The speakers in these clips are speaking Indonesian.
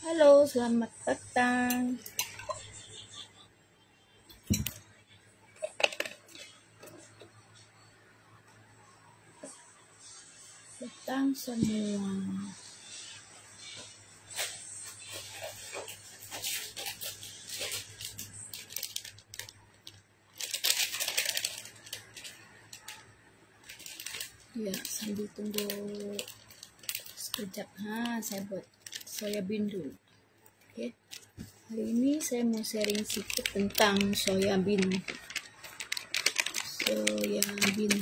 Halo, selamat petang. Petang semua. Ya, sambil tunggu sekejap. Saya buat soya bean dulu. Oke. Hari ini saya mau sharing sedikit tentang soya bean. Soya bean.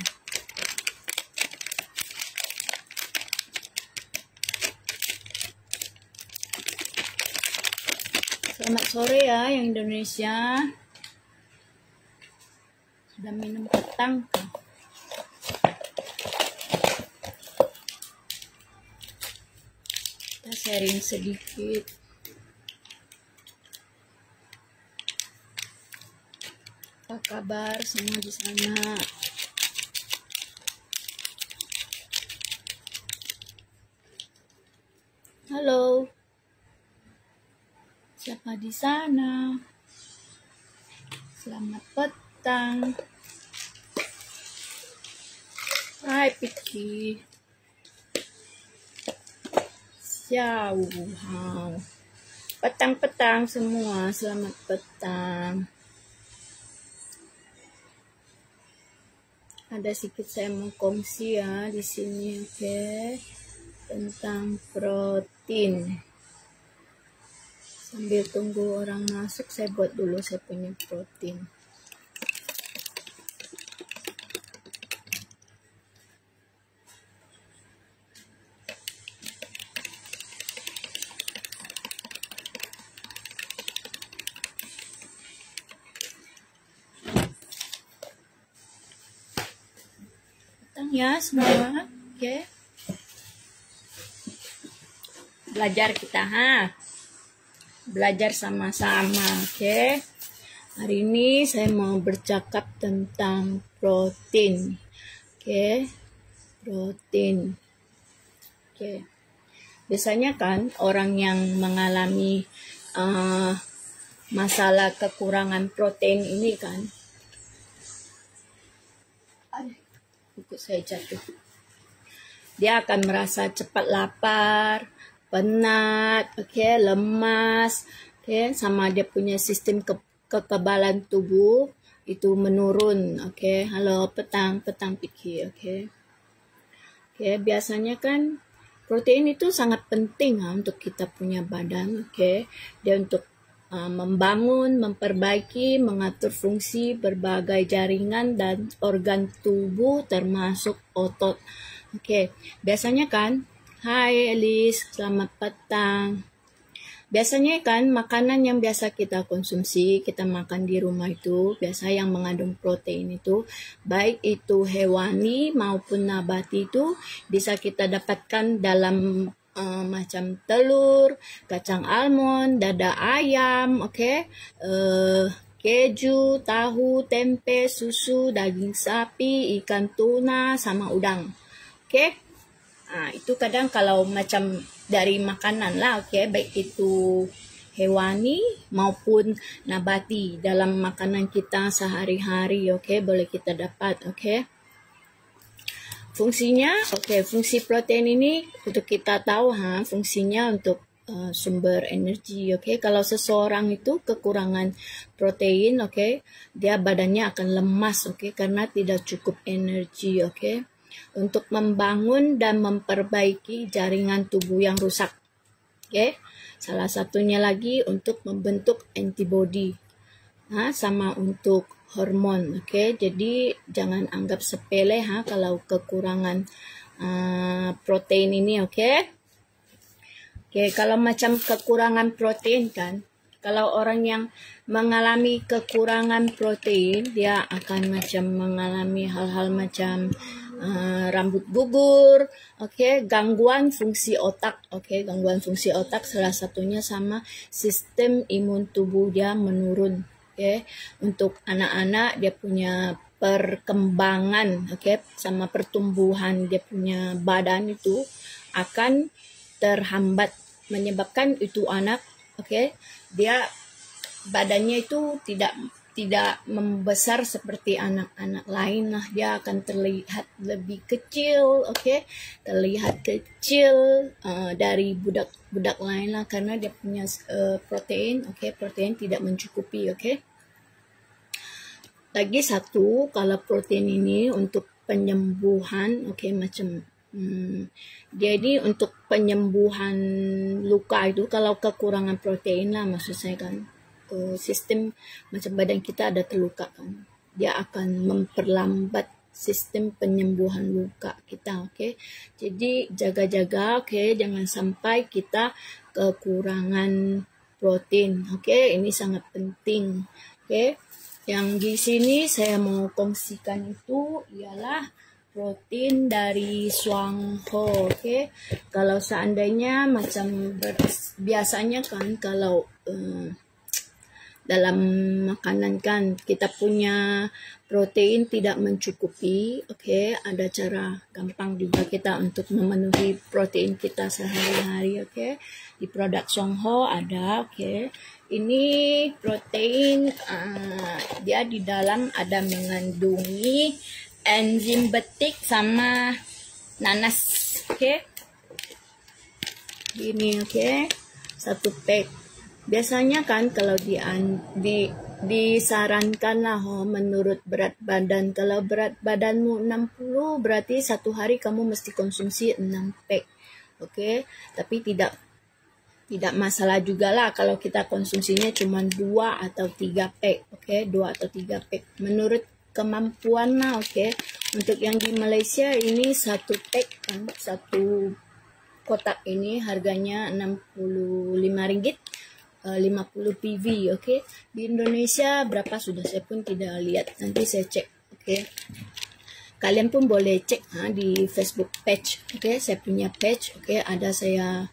Selamat sore ya yang Indonesia. Sudah minum petang kah? Kita sharing sedikit. Apa kabar semua di sana? Halo. Siapa di sana? Selamat petang. Hai Piki. Xiao hao. Petang-petang semua, selamat petang. Ada sedikit saya mau kongsi ya di sini, oke? Tentang protein. Sambil tunggu orang masuk, saya buat dulu saya punya protein. Petang ya semua, oke? Belajar kita, belajar sama-sama, oke? Hari ini saya mau bercakap tentang protein, oke? Protein, oke? Biasanya kan orang yang mengalami masalah kekurangan protein ini kan, buku saya jatuh. Dia akan merasa cepat lapar, penat, lemas, sama dia punya sistem kekebalan tubuh itu menurun, Halo petang Piki, biasanya kan protein itu sangat penting untuk kita punya badan, Dia untuk membangun, memperbaiki, mengatur fungsi berbagai jaringan dan organ tubuh termasuk otot. Biasanya kan, hai Elis, selamat petang. Biasanya kan makanan yang biasa kita konsumsi, kita makan di rumah itu, biasa yang mengandung protein itu, baik itu hewani maupun nabati itu bisa kita dapatkan dalam macam telur, kacang almond, dada ayam, keju, tahu, tempe, susu, daging sapi, ikan tuna, sama udang. Itu kadang kalau macam dari makanan lah, baik itu hewani maupun nabati dalam makanan kita sehari-hari, boleh kita dapat, Fungsinya, fungsi protein ini untuk kita tahu, fungsinya untuk sumber energi, Kalau seseorang itu kekurangan protein, dia badannya akan lemas, karena tidak cukup energi, untuk membangun dan memperbaiki jaringan tubuh yang rusak. Salah satunya lagi untuk membentuk antibodi. Sama untuk hormon, Jadi jangan anggap sepele kalau kekurangan protein ini, kalau macam kekurangan protein kan, kalau orang yang mengalami kekurangan protein, dia akan macam mengalami hal-hal macam rambut gugur, gangguan fungsi otak, gangguan fungsi otak salah satunya sama sistem imun tubuh dia menurun, Untuk anak-anak dia punya perkembangan, sama pertumbuhan dia punya badan itu akan terhambat, menyebabkan itu anak, dia badannya itu tidak membesar seperti anak-anak lain lah. Dia akan terlihat lebih kecil, terlihat kecil dari budak-budak lain lah, karena dia punya protein, protein tidak mencukupi, Lagi satu, kalau protein ini untuk penyembuhan, macam jadi untuk penyembuhan luka itu, kalau kekurangan protein lah maksud saya kan, sistem macam badan kita ada terluka kan, dia akan memperlambat sistem penyembuhan luka kita, Jadi jaga-jaga, jangan sampai kita kekurangan protein, ini sangat penting, Yang di sini saya mau kongsikan itu ialah protein dari Shuang Ho, Kalau seandainya macam biasanya kan, kalau dalam makanan kan kita punya protein tidak mencukupi, ada cara gampang juga kita untuk memenuhi protein kita sehari-hari, Di produk Shuang Ho ada, Ini protein, dia di dalam ada mengandungi enzim betik sama nanas, Ini, satu pack. Biasanya kan kalau disarankan lah menurut berat badan. Kalau berat badanmu 60, berarti satu hari kamu mesti konsumsi 6 pack, Tapi tidak masalah juga lah kalau kita konsumsinya cuma 2 atau 3 pack, 2 atau 3 pack. Menurut kemampuan lah, Untuk yang di Malaysia ini satu pack kan, satu kotak ini harganya RM65, 50 PV, Di Indonesia berapa sudah saya pun tidak lihat, nanti saya cek, Kalian pun boleh cek di Facebook page, Saya punya page, ada saya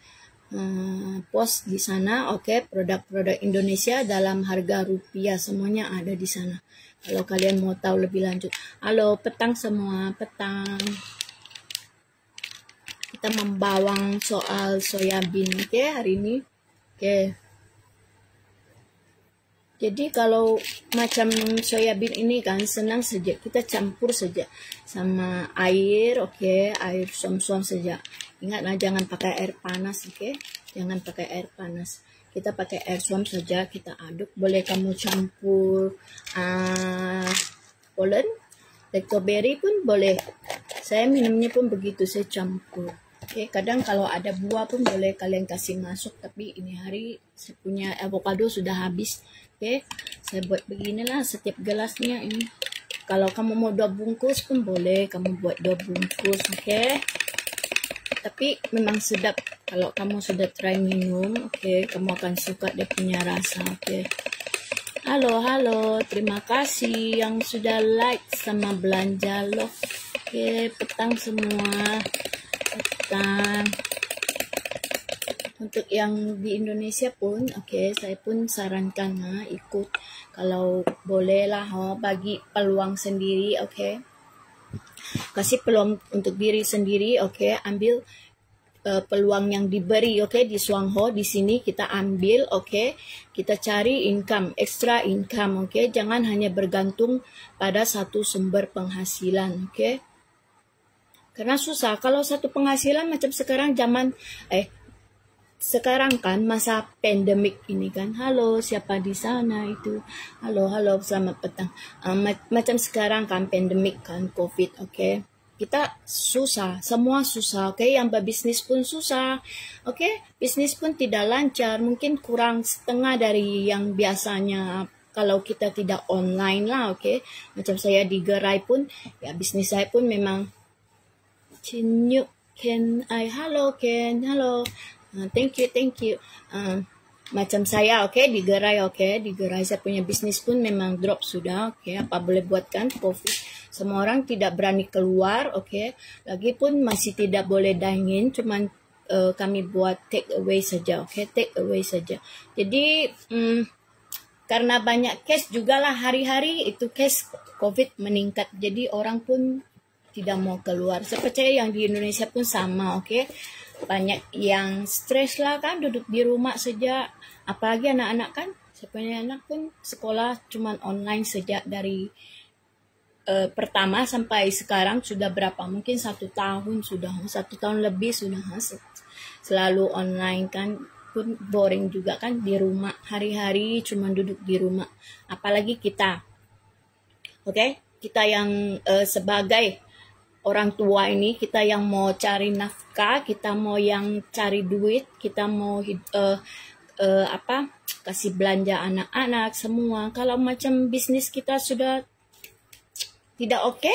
post di sana, produk-produk Indonesia dalam harga rupiah semuanya ada di sana. Kalau kalian mau tahu lebih lanjut. Halo, petang semua, petang. Kita membawang soal soya bean, hari ini, Jadi kalau macam soya bean ini kan senang saja, kita campur saja sama air, air som-som saja. Ingatlah jangan pakai air panas, Jangan pakai air panas. Kita pakai air som saja, kita aduk. Boleh kamu campur pollen, blackberry pun boleh. Saya minumnya pun begitu, saya campur. Kadang kalau ada buah pun boleh kalian kasih masuk, tapi ini hari saya punya avocado sudah habis. Saya buat beginilah setiap gelasnya ini. Kalau kamu mau 2 bungkus pun boleh, kamu buat 2 bungkus, Tapi memang sedap kalau kamu sudah try minum, Kamu akan suka dia punya rasa, Halo, terima kasih yang sudah like sama belanja love, petang semua, petang. Untuk yang di Indonesia pun, saya pun sarankan ikut, kalau boleh lah, bagi peluang sendiri, Kasih peluang untuk diri sendiri, ambil peluang yang diberi, di Shuang Ho. Di sini kita ambil, kita cari income, extra income, Jangan hanya bergantung pada satu sumber penghasilan, Karena susah kalau satu penghasilan macam sekarang sekarang kan masa pandemik ini kan. Halo, siapa di sana itu? Halo, selamat petang. Macam sekarang kan pandemik kan, COVID, Kita susah, semua susah, Yang berbisnis pun susah, Bisnis pun tidak lancar, mungkin kurang setengah dari yang biasanya kalau kita tidak online lah, Macam saya di gerai pun, ya bisnis saya pun memang halo Ken, halo. Thank you. Macam saya, di gerai, di gerai saya punya bisnis pun memang drop sudah, Apa boleh buatkan COVID. Semua orang tidak berani keluar, Lagipun masih tidak boleh dine-in, cuman kami buat take away saja, take away saja. Jadi karena banyak case juga lah hari-hari itu case COVID meningkat, jadi orang pun tidak mau keluar. Saya percaya yang di Indonesia pun sama, oke? Banyak yang stres lah kan, duduk di rumah saja. Apalagi anak-anak kan, saya punya anak pun sekolah cuman online sejak dari pertama sampai sekarang sudah berapa? Mungkin 1 tahun sudah, 1 tahun lebih sudah selalu online kan, pun boring juga kan di rumah, hari-hari cuma duduk di rumah. Apalagi kita, oke? Kita yang sebagai orang tua ini, kita yang mau cari nafkah, kita mau yang cari duit, kita mau kasih belanja anak-anak semua. Kalau macam bisnis kita sudah tidak oke,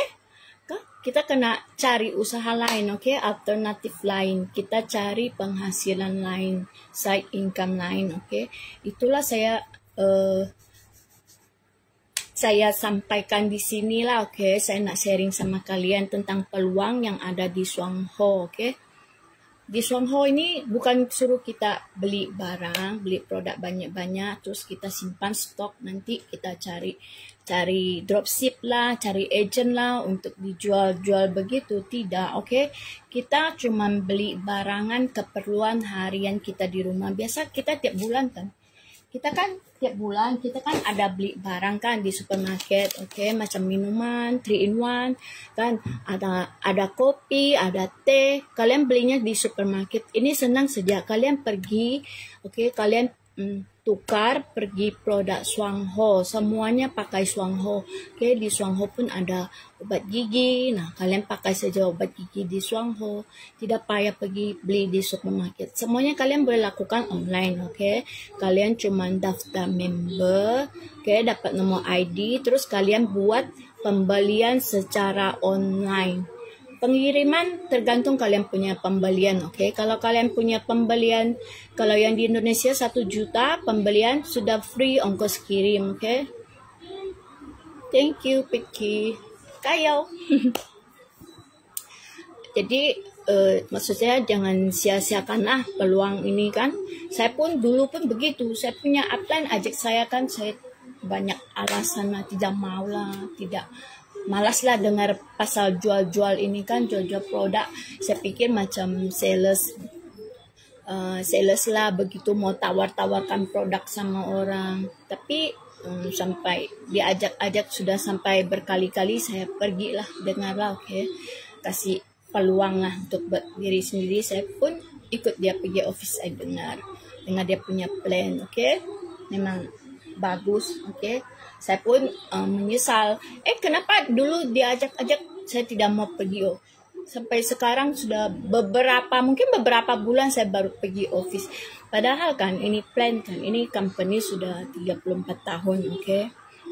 kita kena cari usaha lain, oke? Alternatif lain, kita cari penghasilan lain, side income lain, oke? Itulah saya sampaikan di sini lah, oke? Saya nak sharing sama kalian tentang peluang yang ada di Shuangho, oke? Di Shuangho ini bukan suruh kita beli barang, beli produk banyak-banyak, terus kita simpan stok, nanti kita cari dropship lah, cari agent lah untuk dijual-jual begitu. Tidak, oke? Kita cuma beli barangan keperluan harian kita di rumah. Biasa kita tiap bulan kan, kita kan ada beli barang kan di supermarket, oke? Macam minuman 3 in 1 kan, ada kopi, ada teh, kalian belinya di supermarket. Ini senang saja, kalian pergi, oke? Kalian tukar pergi produk Shuangho, semuanya pakai Shuangho, oke? Di Shuangho pun ada obat gigi, nah kalian pakai saja obat gigi di Shuangho, tidak payah pergi beli di supermarket. Semuanya kalian boleh lakukan online, oke? Kalian cuma daftar member, oke? Dapat nomor ID, terus kalian buat pembelian secara online. Pengiriman tergantung kalian punya pembelian, oke? Kalau kalian punya pembelian, kalau yang di Indonesia 1 juta pembelian sudah free ongkos kirim, oke? Thank you, Picky. Kayo. Jadi maksudnya jangan sia-siakanlah peluang ini kan. Saya pun dulu pun begitu. Saya punya upline ajak saya kan, saya banyak alasan lah, tidak mau lah, tidak. Malas lah dengar pasal jual-jual ini kan, jual-jual produk. Saya pikir macam sales lah begitu, mau tawar-tawarkan produk sama orang. Tapi sampai diajak-ajak sudah sampai berkali-kali saya pergilah, dengarlah, oke? Kasih peluang lah untuk diri sendiri. Saya pun ikut dia pergi office, saya dengar dia punya plan, oke? Memang bagus, oke? Saya pun menyesal. Kenapa dulu diajak-ajak saya tidak mau pergi? Sampai sekarang sudah mungkin beberapa bulan saya baru pergi office. Padahal kan ini plan kan, ini company sudah 34 tahun, oke?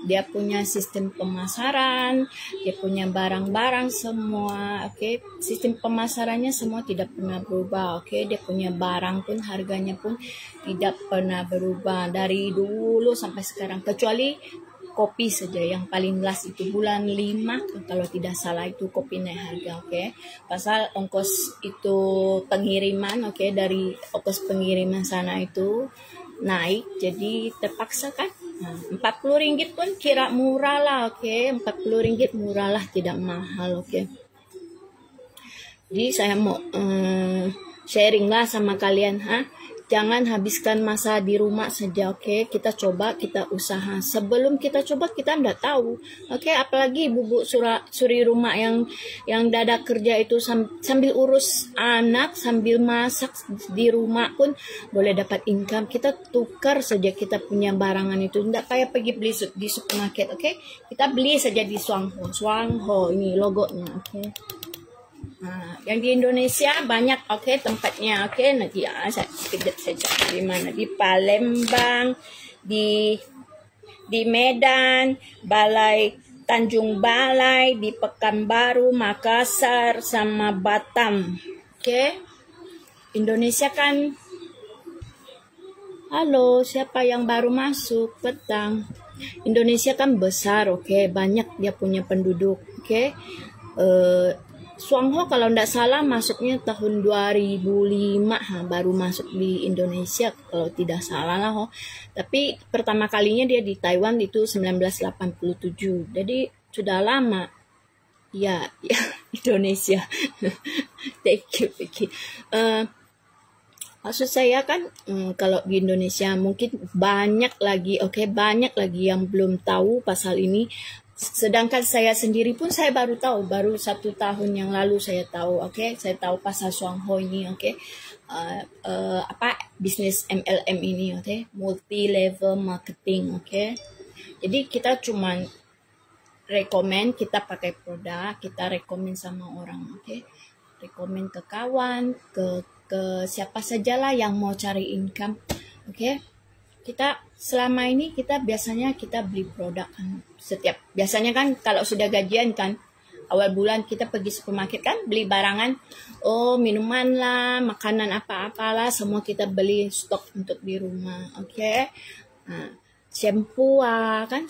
Dia punya sistem pemasaran, dia punya barang-barang semua, oke? Sistem pemasarannya semua tidak pernah berubah, oke? Dia punya barang pun harganya pun tidak pernah berubah dari dulu sampai sekarang, kecuali kopi saja yang paling last itu bulan 5 kalau tidak salah, itu kopi naik harga, oke? Pasal ongkos itu pengiriman, oke? Dari ongkos pengiriman sana itu naik, jadi terpaksa kan. Nah, 40 ringgit pun kira murah lah, oke? 40 ringgit murah lah, tidak mahal, oke? Jadi saya mau sharing lah sama kalian, jangan habiskan masa di rumah saja, oke? Kita coba, kita usaha. Sebelum kita coba, kita tidak tahu, oke? Apalagi ibu-ibu suri rumah yang dada kerja itu sambil urus anak, sambil masak di rumah pun boleh dapat income. Kita tukar saja kita punya barangan itu. Tidak payah pergi beli di supermarket, oke? Kita beli saja di Shuangho, ini logonya, oke? Nah, yang di Indonesia banyak, oke, tempatnya, oke? Nanti saya cari di mana, di Palembang, di Medan, Tanjung Balai, di Pekanbaru, Makassar, sama Batam, oke? Indonesia kan, halo, siapa yang baru masuk? Petang. Indonesia kan besar, oke? Banyak dia punya penduduk, oke? Shuangho kalau tidak salah masuknya tahun 2005 baru masuk di Indonesia kalau tidak salah lah. Tapi pertama kalinya dia di Taiwan itu 1987. Jadi sudah lama. Ya Indonesia. Thank you, Vicky. Maksud saya kan kalau di Indonesia mungkin banyak lagi, banyak lagi yang belum tahu pasal ini. Sedangkan saya sendiri pun saya baru tahu, baru 1 tahun yang lalu saya tahu, saya tahu pasal Shuangho ini, bisnis MLM ini, multi level marketing, Jadi kita cuman rekomen, kita pakai produk, kita rekomen sama orang, rekomen ke kawan, ke siapa sajalah yang mau cari income, Kita selama ini biasanya kita beli produk kan biasanya kan kalau sudah gajian kan awal bulan kita pergi supermarket kan beli barangan, minuman lah, makanan apa-apalah semua kita beli stok untuk di rumah, shampoo kan,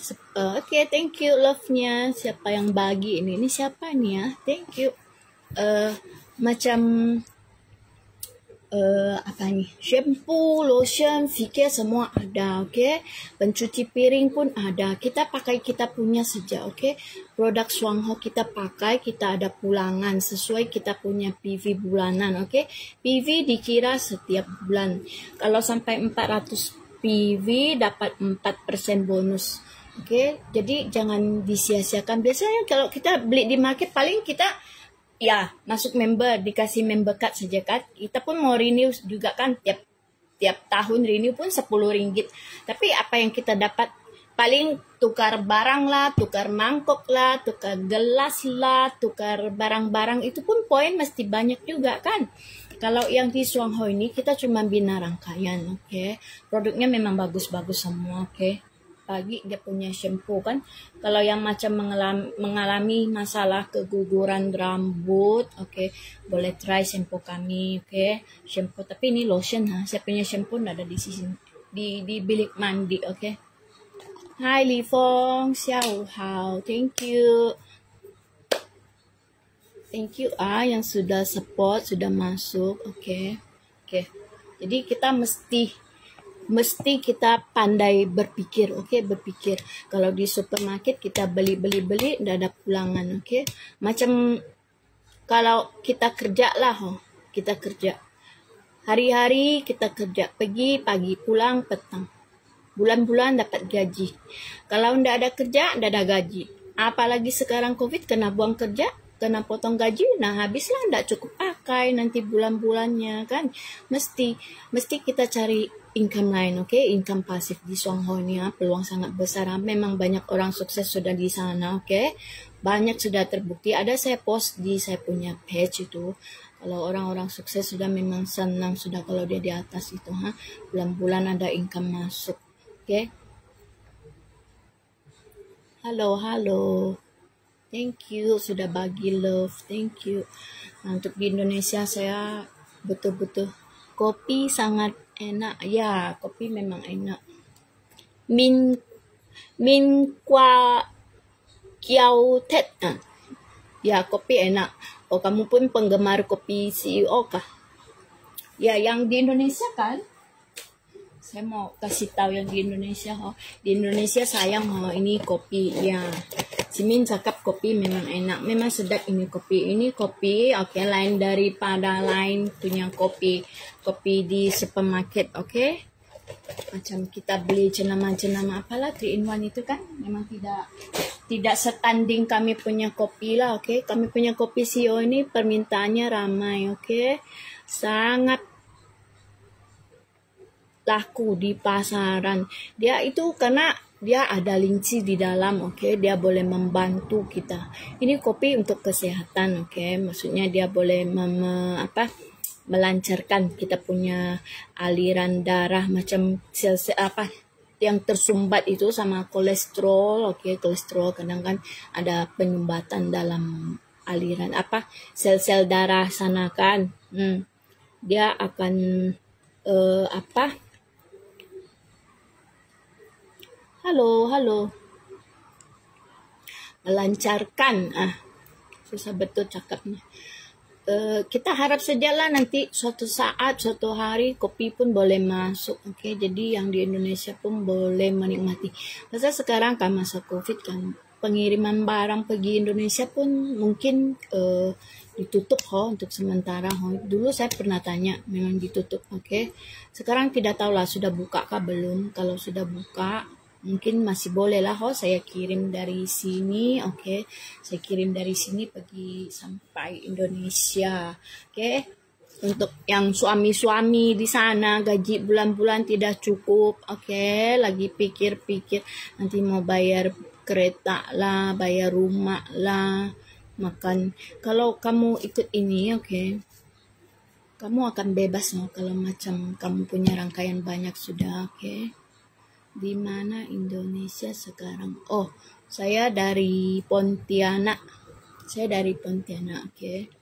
thank you love-nya, siapa yang bagi ini siapa nih ya, thank you, macam shampoo, lotion, fikir semua ada, pencuci piring pun ada, kita pakai kita punya saja, produk Shuangho kita pakai, kita ada pulangan sesuai kita punya PV bulanan, PV dikira setiap bulan, kalau sampai 400 PV dapat 4% bonus, jadi jangan disia-siakan. Biasanya kalau kita beli di market paling kita masuk member, dikasih member card saja kan. Kita pun mau renew juga kan, tiap tahun renew pun 10 ringgit. Tapi apa yang kita dapat? Paling tukar barang lah, tukar mangkok lah, tukar gelas lah, tukar barang-barang itu pun poin mesti banyak juga kan. Kalau yang di Shuangho ini kita cuma bina rangkaian, Produknya memang bagus-bagus semua, Pagi dia punya shampoo kan. Kalau yang macam mengalami masalah keguguran rambut, boleh try shampoo kami, Shampoo tapi ini lotion Saya punya shampoo ada di sini di bilik mandi, Hai Li Fong, Xiao Hao, thank you. Thank you yang sudah support, sudah masuk, Jadi kita mesti kita pandai berpikir, berpikir. Kalau di supermarket kita beli, tidak ada pulangan, Macam kalau kita kerja lah, kita kerja. Hari-hari kita kerja, pergi pagi, pulang petang. Bulan-bulan dapat gaji. Kalau tidak ada kerja, tidak ada gaji. Apalagi sekarang COVID, kena buang kerja, kena potong gaji, habislah, tidak cukup pakai nanti bulan-bulannya kan. Mesti kita cari income lain, income pasif di Shuangho ini peluang sangat besar. Memang banyak orang sukses sudah di sana, banyak sudah terbukti. Ada saya post di saya punya page itu. Kalau orang-orang sukses sudah memang senang sudah kalau dia di atas itu, bulan-bulan ada income masuk, Halo. Thank you sudah bagi love, thank you. Untuk di Indonesia saya betul-betul kopi sangat enak, kopi memang enak. Min kwa kiao tet, kopi enak. Kamu pun penggemar kopi CEO kah? Yang di Indonesia kan? Saya mau kasih tahu yang di Indonesia, Di Indonesia sayang ini kopi, Simin cakap kopi memang enak, memang sedap ini kopi. Ini kopi, lain daripada lain punya kopi di supermarket, Macam kita beli jenama-jenama apalah 3-in-1 itu kan, memang tidak setanding kami punya kopi lah, Kami punya kopi CEO ini permintaannya ramai, Sangat laku di pasaran. Dia itu karena dia ada linci di dalam, Dia boleh membantu kita. Ini kopi untuk kesehatan, Maksudnya dia boleh melancarkan kita punya aliran darah, macam sel yang tersumbat itu sama kolesterol, kolesterol kadang kan ada penyumbatan dalam aliran sel-sel darah sana kan. Dia akan Halo. Melancarkan. Susah betul cakapnya. Kita harap sajalah nanti suatu saat, suatu hari kopi pun boleh masuk. Jadi yang di Indonesia pun boleh menikmati. Pasal sekarang kan masa COVID kan pengiriman barang pergi Indonesia pun mungkin ditutup untuk sementara. Dulu saya pernah tanya, memang ditutup. Oke. Sekarang tidak tahu lah sudah buka kah belum. Kalau sudah buka mungkin masih boleh lah saya kirim dari sini. Oke. Saya kirim dari sini pergi sampai Indonesia. Oke. Untuk yang suami-suami di sana gaji bulan-bulan tidak cukup, oke, lagi pikir-pikir nanti mau bayar kereta lah, bayar rumah lah, makan. Kalau kamu ikut ini, oke, kamu akan bebas kalau macam kamu punya rangkaian banyak sudah, oke. Di mana Indonesia sekarang? Oh, saya dari Pontianak. Oke.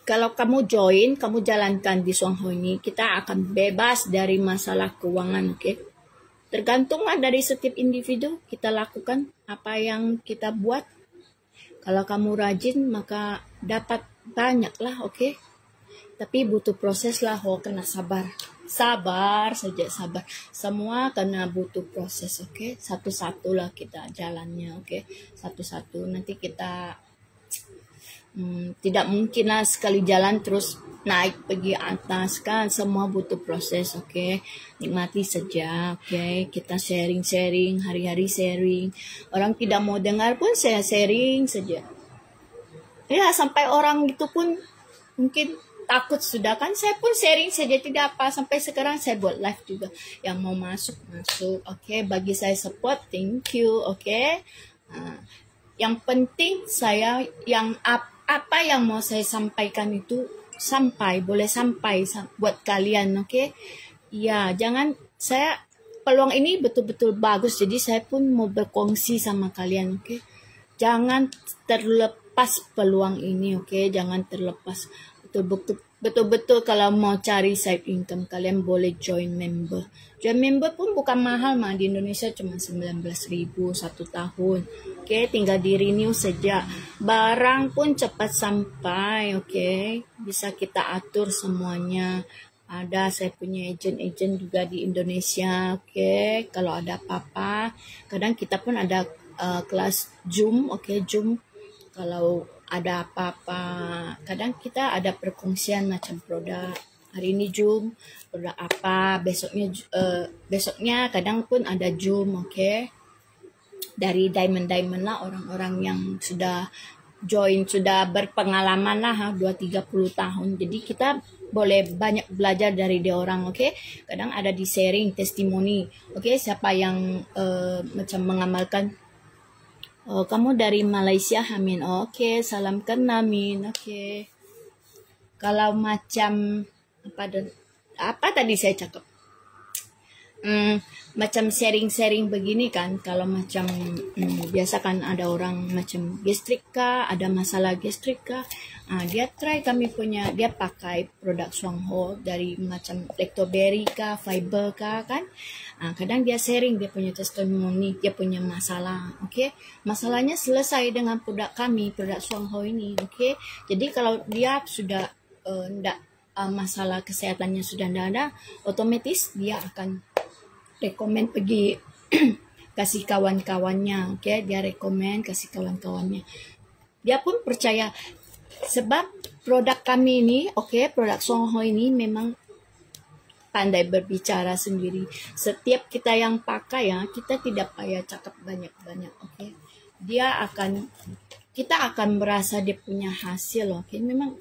Kalau kamu join, kamu jalankan di Shuangho ini, kita akan bebas dari masalah keuangan, oke? Tergantunglah dari setiap individu, kita lakukan apa yang kita buat. Kalau kamu rajin, maka dapat banyak lah, oke? Tapi butuh proses lah, kena sabar. Sabar saja, sabar. Semua kena butuh proses, oke? Satu-satu lah kita jalannya, oke? Satu-satu, nanti kita tidak mungkin lah sekali jalan terus naik pergi atas, kan semua butuh proses, oke? Nikmati saja, oke? Kita sharing-sharing, hari-hari sharing. Orang tidak mau dengar pun saya sharing saja. Ya, sampai orang itu pun mungkin takut sudah, kan saya pun sharing saja, tidak apa. Sampai sekarang saya buat live juga. Yang mau masuk, oke? Bagi saya support, thank you, oke? Yang penting saya yang apa yang mau saya sampaikan itu boleh sampai buat kalian, oke? Ya, jangan, saya peluang ini betul-betul bagus, jadi saya pun mau berkongsi sama kalian, oke? Jangan terlepas peluang ini, oke? Jangan terlepas. Betul-betul kalau mau cari side income, kalian boleh join member. Join member pun bukan mahal mah, di Indonesia cuma 19.000 1 tahun. Oke, tinggal di renew saja. Barang pun cepat sampai, oke. Bisa kita atur semuanya. Ada saya punya agent juga di Indonesia, oke. Kalau ada apa-apa, kadang kita pun ada kelas Zoom, oke, Zoom. Kalau ada apa-apa, kadang kita ada perkongsian macam produk. Hari ini Zoom, produk apa, besoknya kadang pun ada Zoom, oke. Dari diamond lah, orang-orang yang sudah join, sudah berpengalaman lah 2-30 tahun. Jadi kita boleh banyak belajar dari dia orang, oke? Kadang ada di sharing testimoni, oke? Siapa yang macam mengamalkan. Oh, kamu dari Malaysia, Amin. Oke, salam kenal, Amin. Oke. Kalau macam apa tadi saya cakap? Macam sharing-sharing begini kan, kalau macam biasa kan ada orang macam gastrik kah, ada masalah gastrik kah, dia try kami punya, dia pakai produk Shuangho dari macam lactoberry kah, fiber kah, kan. Kadang dia sharing, dia punya testimoni, dia punya masalah, oke? Masalahnya selesai dengan produk kami, produk Shuangho ini, oke? Jadi kalau dia sudah masalah kesehatannya sudah tidak ada, otomatis dia akan rekomen pergi kasih kawan-kawannya, oke? Dia rekomen kasih kawan-kawannya. Dia pun percaya sebab produk kami ini, oke, produk Shuangho ini memang pandai berbicara sendiri. Setiap kita yang pakai kita tidak payah cakap banyak-banyak, oke? Kita akan merasa dia punya hasil, oke? Memang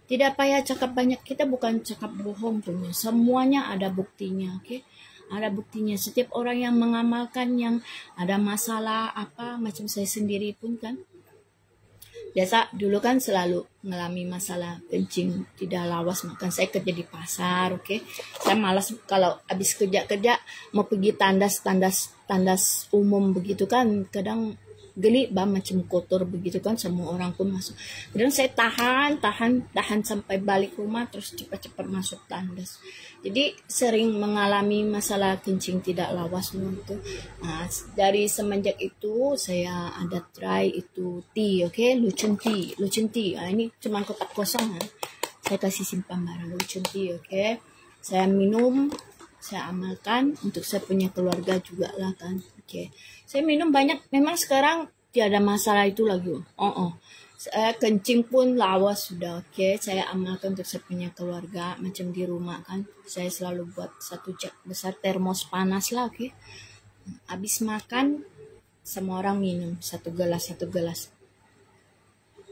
tidak payah cakap banyak, kita bukan cakap bohong punya. Semuanya ada buktinya, oke? Ada buktinya. Setiap orang yang mengamalkan, yang ada masalah apa, macam saya sendiri pun kan. Biasa dulu kan selalu mengalami masalah kencing, tidak lawas makan. Saya kerja di pasar, oke. Saya malas kalau habis kerja mau pergi tandas umum begitu kan. Kadang geli macam kotor begitu kan, semua orang pun masuk. Kadang saya tahan sampai balik rumah terus cepat-cepat masuk tandas. Jadi sering mengalami masalah kencing tidak lawas itu. Dari semenjak itu saya ada try itu tea, oke? Lucun tea. Ini cuma kotak kosong saya kasih simpan barang lucun tea, oke? Saya minum, saya amalkan untuk saya punya keluarga juga lah kan. Oke. Saya minum banyak. Memang sekarang tiada masalah itu lagi. Saya kencing pun lawas sudah. Oke. Saya amalkan untuk saya punya keluarga. Macam di rumah kan. Saya selalu buat satu jug besar termos panas lah. Oke. Habis makan, semua orang minum satu gelas.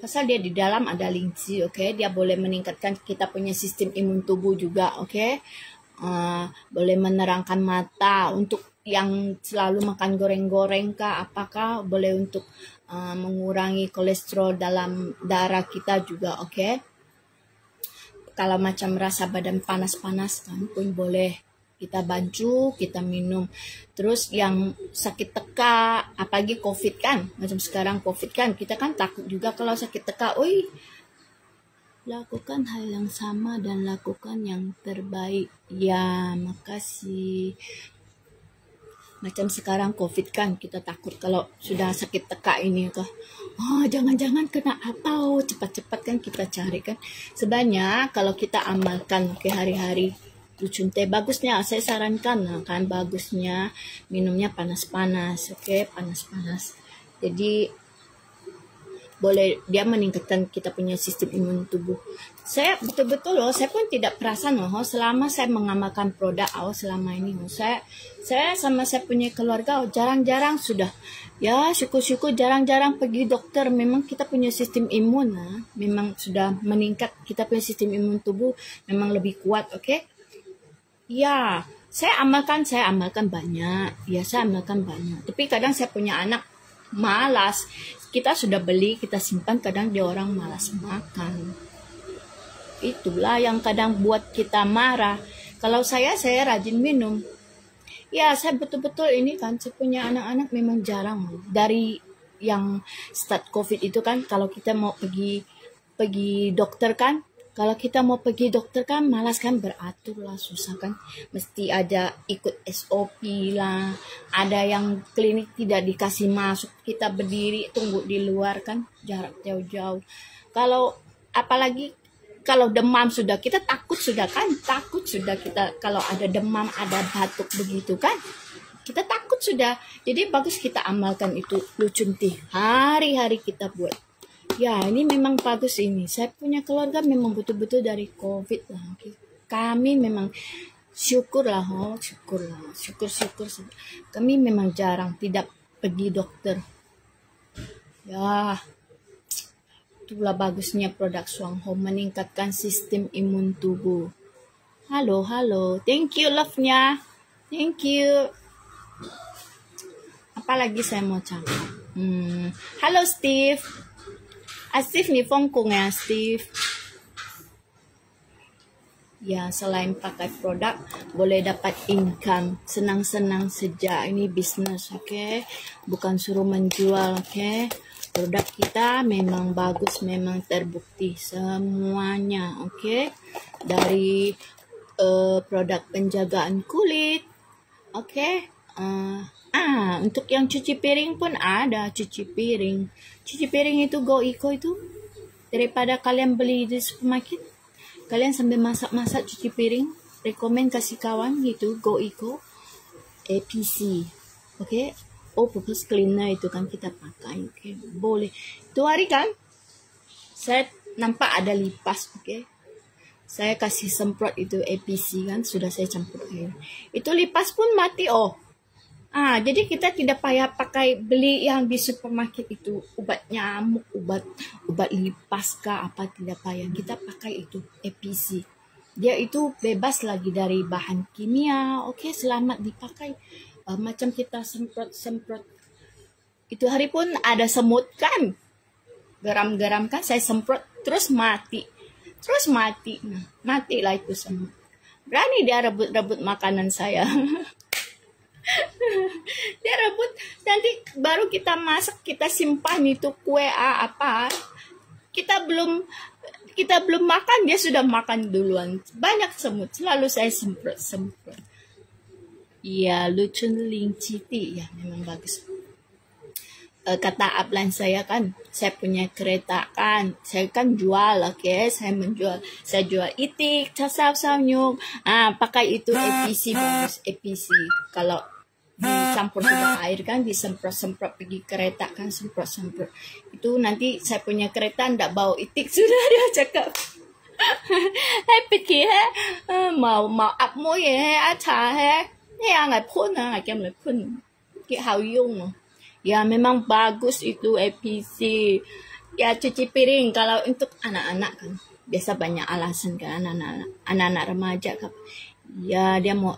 Pasal dia di dalam ada linci, oke? Dia boleh meningkatkan kita punya sistem imun tubuh juga, oke? Boleh menerangkan mata untuk yang selalu makan goreng-goreng kah, apakah boleh untuk mengurangi kolesterol dalam darah kita juga, oke? Kalau macam rasa badan panas-panas kan pun boleh kita bancu, kita minum. Terus yang sakit teka, apalagi COVID kan, macam sekarang COVID kan, kita kan takut juga kalau sakit teka. Lakukan hal yang sama dan lakukan yang terbaik. Ya, makasih. Macam sekarang COVID kan, kita takut kalau sudah sakit teka ini kah. Jangan-jangan kena atau cepat-cepat kan kita cari kan. Sebenarnya kalau kita amalkan ke hari-hari, lucun teh bagusnya saya sarankan kan bagusnya minumnya panas-panas, oke? Panas-panas. Jadi boleh dia meningkatkan kita punya sistem imun tubuh. Saya betul-betul saya pun tidak perasan selama saya mengamalkan produk selama ini saya sama saya punya keluarga jarang-jarang sudah ya syukur-syukur jarang-jarang pergi dokter. Memang kita punya sistem imun memang sudah meningkat, kita punya sistem imun tubuh memang lebih kuat, oke? Ya, saya amalkan banyak. Ya, saya amalkan banyak. Tapi kadang saya punya anak malas. Kita sudah beli, kita simpan, kadang dia orang malas makan. Itulah yang kadang buat kita marah. Kalau saya rajin minum. Ya, saya betul-betul ini kan, saya punya anak-anak memang jarang. Dari yang start COVID itu kan, kalau kita mau pergi dokter kan, kalau kita mau pergi dokter kan malas kan, beratur lah, susah kan. Mesti ada ikut SOP lah. Ada yang klinik tidak dikasih masuk. Kita berdiri tunggu di luar kan, jarak jauh-jauh. Apalagi kalau demam sudah, kita takut sudah kita kalau ada demam, ada batuk begitu kan. Kita takut sudah. Jadi bagus kita amalkan itu lucun teh. Hari-hari kita buat. Ya, ini memang bagus ini. Saya punya keluarga memang betul-betul dari COVID lah. Kami memang syukur. Kami memang jarang tidak pergi dokter. Ya, itulah bagusnya produk Shuang Hong, meningkatkan sistem imun tubuh. Halo. Thank you love-nya. Thank you. Apalagi saya mau cakap. Halo Steve. Steve ni Fongkong ya Steve. Ya, selain pakai produk boleh dapat income, senang-senang saja. Ini bisnis, oke? Bukan suruh menjual, oke? Produk kita memang bagus, memang terbukti semuanya, oke? Dari produk penjagaan kulit, oke? Untuk yang cuci piring pun ada cuci piring. Cuci piring itu Go Eco itu. Daripada kalian beli di supermarket, kalian sambil masak-masak cuci piring, rekomen kasih kawan gitu, Go Eco APC. Oke? Purpose cleaner itu kan kita pakai, oke? Boleh. Itu hari kan saya nampak ada lipas, oke? Saya kasih semprot itu APC kan, sudah saya campur air. Itu lipas pun mati jadi kita tidak payah pakai beli yang di supermarket itu obat nyamuk, obat lipas kah apa, tidak payah. Kita pakai itu APC. Dia itu bebas lagi dari bahan kimia. Oke, selamat dipakai. Macam kita semprot. Itu hari pun ada semut kan. Garam kan saya semprot terus mati. Nah, matilah itu semut. Berani dia rebut makanan saya. Dia rebut, nanti baru kita masak, kita simpan itu kue apa, kita belum makan dia sudah makan duluan. Banyak semut, selalu saya semprot. Iya, lucun ling citi ya, memang bagus. Kata upline saya kan, saya punya kereta kan, saya kan jual, oke? Saya jual itik, casap, samyuk, pakai itu APC, bagus APC. Kalau dicampur dengan air kan, disemprot-semprot pergi kereta kan, semprot-semprot. Itu nanti saya punya kereta ndak bau itik sudah dia cakap. Hai pergi mau áp mối acha nggak pun kem nggak pun hao yung. Ya memang bagus itu APC. Ya cuci piring kalau untuk anak-anak kan biasa banyak alasan kan, anak-anak remaja kan. Ya dia mau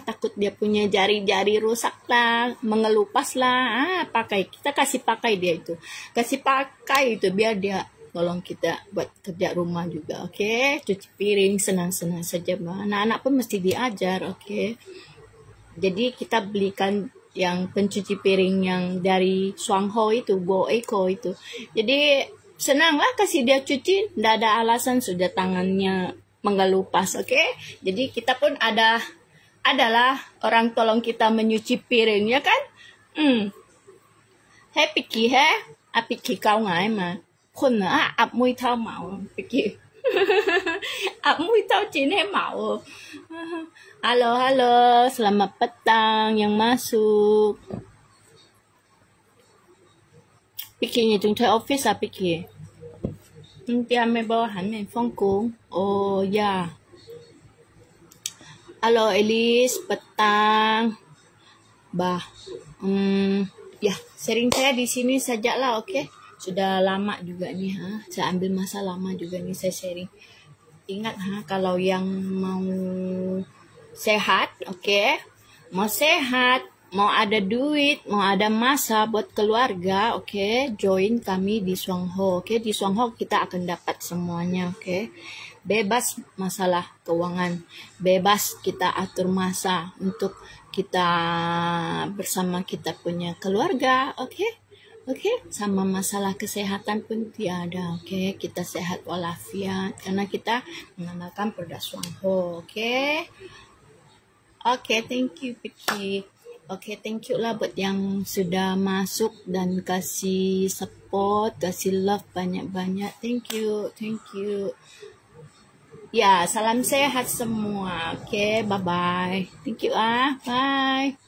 takut dia punya jari-jari rusak lah, mengelupas lah. Pakai, kita kasih pakai dia itu, kasih pakai itu biar dia tolong kita buat kerja rumah juga. Oke, cuci piring senang-senang saja. Anak-anak pun mesti diajar. Oke, jadi kita belikan yang pencuci piring yang dari Shuangho itu, Go Eco itu. Jadi senanglah kasih dia cuci, tidak ada alasan sudah tangannya mengelupas. Oke, jadi kita pun adalah orang tolong kita menyuci piring ya kan. Happy Apiki kau ngai mah.คนอับมุยเท่าเหมาไปกี่อับมุยเท่าจีนให้เหมา halo selamat petang yang masuk. Pikirnya chúng tôi office à pikir dia mai bawa han mai phong cung. Oh ya, halo Elis, petang bah. Ya sharing saya di sini sajalah. Oke. Sudah lama juga nih, saya ambil masa lama juga nih saya sharing. Ingat kalau yang mau sehat, oke, mau sehat, mau ada duit, mau ada masa buat keluarga, oke, join kami di Shuangho. Oke, di Shuangho kita akan dapat semuanya. Oke, bebas masalah keuangan, bebas kita atur masa untuk kita bersama kita punya keluarga. Oke, sama masalah kesehatan pun tiada. Oke, kita sehat walafiat karena kita mengandalkan produk Shuangho. Oke, thank you Piki. Oke, thank you lah buat yang sudah masuk dan kasih support, kasih love banyak-banyak. Thank you. Ya, salam sehat semua. Oke, bye-bye. Thank you bye.